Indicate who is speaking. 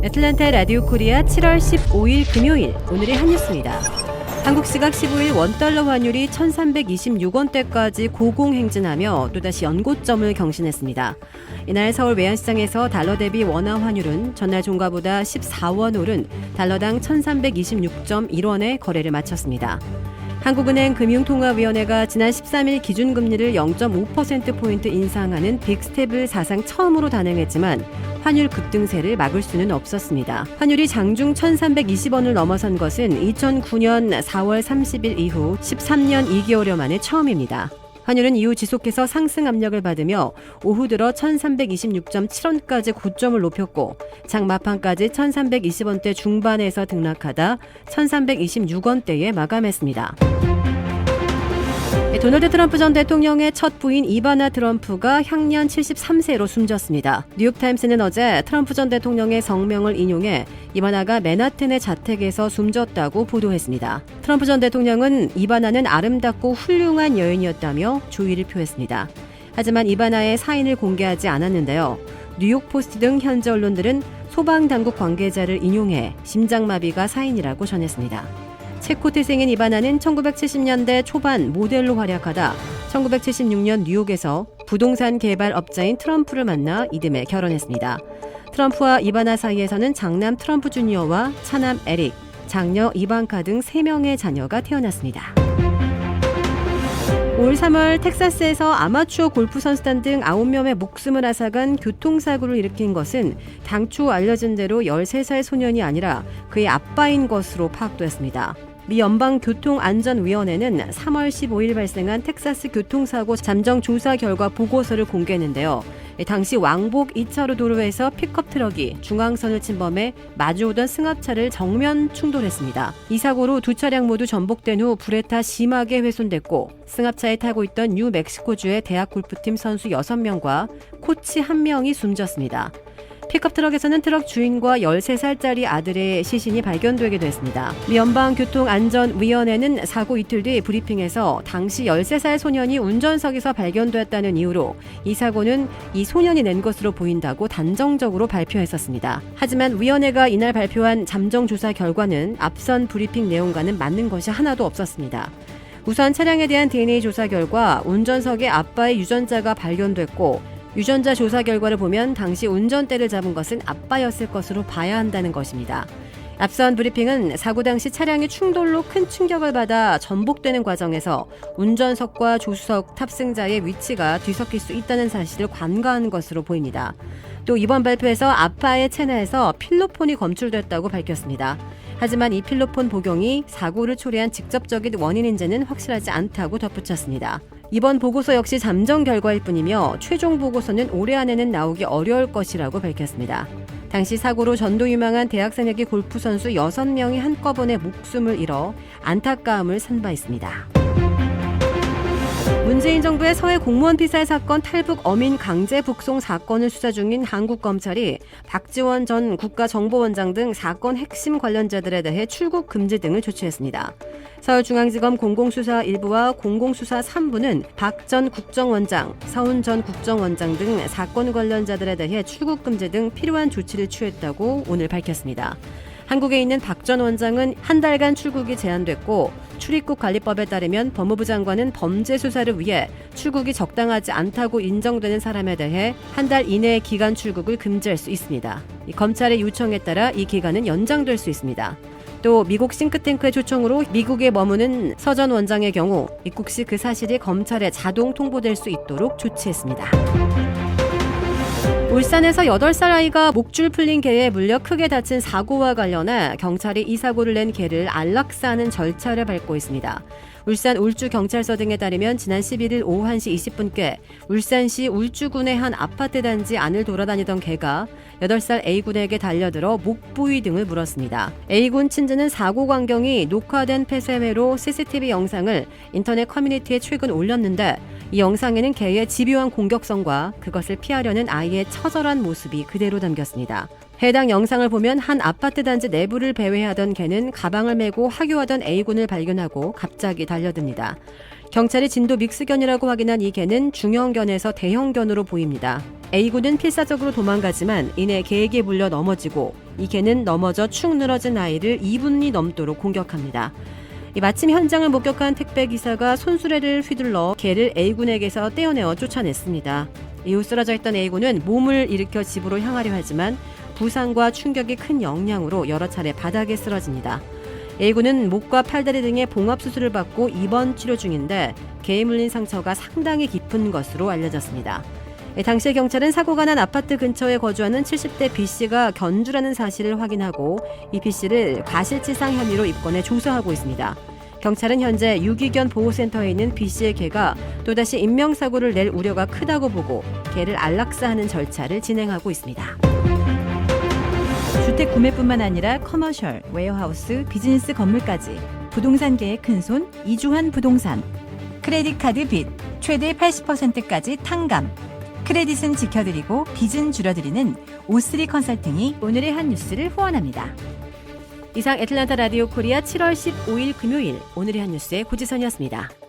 Speaker 1: 애틀랜타 라디오 코리아 7월 15일 금요일 오늘의 한뉴스입니다. 한국 시각 15일 원달러 환율이 1326원대까지 고공행진하며 또다시 연고점을 경신했습니다. 이날 서울 외환시장에서 달러 대비 원화 환율은 전날 종가보다 14원 오른 달러당 1326.1원에 거래를 마쳤습니다. 한국은행 금융통화위원회가 지난 13일 기준금리를 0.5%포인트 인상하는 빅스텝을 사상 처음으로 단행했지만 환율 급등세를 막을 수는 없었습니다. 환율이 장중 1320원을 넘어선 것은 2009년 4월 30일 이후 13년 2개월여 만에 처음입니다. 환율은 이후 지속해서 상승 압력을 받으며 오후 들어 1326.7원까지 고점을 높였고 장 막판까지 1320원대 중반에서 등락하다 1326원대에 마감했습니다. 도널드 트럼프 전 대통령의 첫 부인 이바나 트럼프가 향년 73세로 숨졌습니다. 뉴욕타임스는 어제 트럼프 전 대통령의 성명을 인용해 이바나가 맨하튼의 자택에서 숨졌다고 보도했습니다. 트럼프 전 대통령은 이바나는 아름답고 훌륭한 여인이었다며 조의를 표했습니다. 하지만 이바나의 사인을 공개하지 않았는데요. 뉴욕포스트 등 현지 언론들은 소방당국 관계자를 인용해 심장마비가 사인이라고 전했습니다. 체코 태생인 이바나는 1970년대 초반 모델로 활약하다 1976년 뉴욕에서 부동산 개발 업자인 트럼프를 만나 이듬해 결혼했습니다. 트럼프와 이바나 사이에서는 장남 트럼프 주니어와 차남 에릭, 장녀 이방카 등 3명의 자녀가 태어났습니다. 올 3월 텍사스에서 아마추어 골프 선수단 등 9명의 목숨을 앗아간 교통사고를 일으킨 것은 당초 알려진 대로 13살 소년이 아니라 그의 아빠인 것으로 파악됐습니다. 미 연방교통안전위원회는 3월 15일 발생한 텍사스 교통사고 잠정 조사 결과 보고서를 공개했는데요. 당시 왕복 2차로 도로에서 픽업 트럭이 중앙선을 침범해 마주오던 승합차를 정면 충돌했습니다. 이 사고로 두 차량 모두 전복된 후 불에 타 심하게 훼손됐고 승합차에 타고 있던 뉴멕시코주의 대학 골프팀 선수 6명과 코치 1명이 숨졌습니다. 픽업 트럭에서는 트럭 주인과 13살짜리 아들의 시신이 발견되기도 했습니다. 미 연방교통안전위원회는 사고 이틀 뒤 브리핑에서 당시 13살 소년이 운전석에서 발견됐다는 이유로 이 사고는 이 소년이 낸 것으로 보인다고 단정적으로 발표했었습니다. 하지만 위원회가 이날 발표한 잠정 조사 결과는 앞선 브리핑 내용과는 맞는 것이 하나도 없었습니다. 우선 차량에 대한 DNA 조사 결과 운전석에 아빠의 유전자가 발견됐고 유전자 조사 결과를 보면 당시 운전대를 잡은 것은 아빠였을 것으로 봐야 한다는 것입니다. 앞선 브리핑은 사고 당시 차량이 충돌로 큰 충격을 받아 전복되는 과정에서 운전석과 조수석 탑승자의 위치가 뒤섞일 수 있다는 사실을 관가한 것으로 보입니다. 또 이번 발표에서 아빠의 체내에서 필로폰이 검출됐다고 밝혔습니다. 하지만 이 필로폰 복용이 사고를 초래한 직접적인 원인인지는 확실하지 않다고 덧붙였습니다. 이번 보고서 역시 잠정 결과일 뿐이며 최종 보고서는 올해 안에는 나오기 어려울 것이라고 밝혔습니다. 당시 사고로 전도 유망한 대학생에게 골프 선수 6명이 한꺼번에 목숨을 잃어 안타까움을 산 바 있습니다. 문재인 정부의 서해 공무원 피살 사건 탈북 어민 강제 북송 사건을 수사 중인 한국 검찰이 박지원 전 국가정보원장 등 사건 핵심 관련자들에 대해 출국 금지 등을 조치했습니다. 서울중앙지검 공공수사 1부와 공공수사 3부는 박 전 국정원장, 서훈 전 국정원장 등 사건 관련자들에 대해 출국 금지 등 필요한 조치를 취했다고 오늘 밝혔습니다. 한국에 있는 박 전 원장은 한 달간 출국이 제한됐고 출입국 관리법에 따르면 법무부 장관은 범죄 수사를 위해 출국이 적당하지 않다고 인정되는 사람에 대해 한 달 이내의 기간 출국을 금지할 수 있습니다. 검찰의 요청에 따라 이 기간은 연장될 수 있습니다. 또 미국 싱크탱크의 초청으로 미국에 머무는 서 전 원장의 경우 입국 시 그 사실이 검찰에 자동 통보될 수 있도록 조치했습니다. 울산에서 8살 아이가 목줄 풀린 개에 물려 크게 다친 사고와 관련해 경찰이 이 사고를 낸 개를 안락사하는 절차를 밟고 있습니다. 울산 울주경찰서 등에 따르면 지난 11일 오후 1시 20분께 울산시 울주군의 한 아파트 단지 안을 돌아다니던 개가 8살 A군에게 달려들어 목 부위 등을 물었습니다. A군 친지는 사고 광경이 녹화된 폐쇄회로 CCTV 영상을 인터넷 커뮤니티에 최근 올렸는데 이 영상에는 개의 집요한 공격성과 그것을 피하려는 아이의 처절한 모습이 그대로 담겼습니다. 해당 영상을 보면 한 아파트 단지 내부를 배회하던 개는 가방을 메고 하교하던 A군을 발견하고 갑자기 달려듭니다. 경찰이 진도 믹스견이라고 확인한 이 개는 중형견에서 대형견으로 보입니다. A군은 필사적으로 도망가지만 이내 개에게 물려 넘어지고 이 개는 넘어져 축 늘어진 아이를 2분이 넘도록 공격합니다. 마침 현장을 목격한 택배기사가 손수레를 휘둘러 개를 A군에게서 떼어내어 쫓아냈습니다. 이후 쓰러져 있던 A군은 몸을 일으켜 집으로 향하려 하지만 부상과 충격이 큰 영향으로 여러 차례 바닥에 쓰러집니다. A군은 목과 팔다리 등의 봉합수술을 받고 입원 치료 중인데 개에 물린 상처가 상당히 깊은 것으로 알려졌습니다. 당시 경찰은 사고가 난 아파트 근처에 거주하는 70대 B씨가 견주라는 사실을 확인하고 이 B씨를 과실치상 혐의로 입건해 조사하고 있습니다. 경찰은 현재 유기견 보호센터에 있는 B씨의 개가 또다시 인명사고를 낼 우려가 크다고 보고 개를 안락사하는 절차를 진행하고 있습니다.
Speaker 2: 주택 구매뿐만 아니라 커머셜, 웨어하우스, 비즈니스 건물까지 부동산계의 큰손 이주환 부동산. 크레딧 카드 빚 최대 80%까지 탕감. 크레딧은 지켜드리고 빚은 줄여드리는 O3 컨설팅이 오늘의 한 뉴스를 후원합니다.
Speaker 1: 이상 애틀랜타 라디오 코리아 7월 15일 금요일 오늘의 한 뉴스의 고지선이었습니다.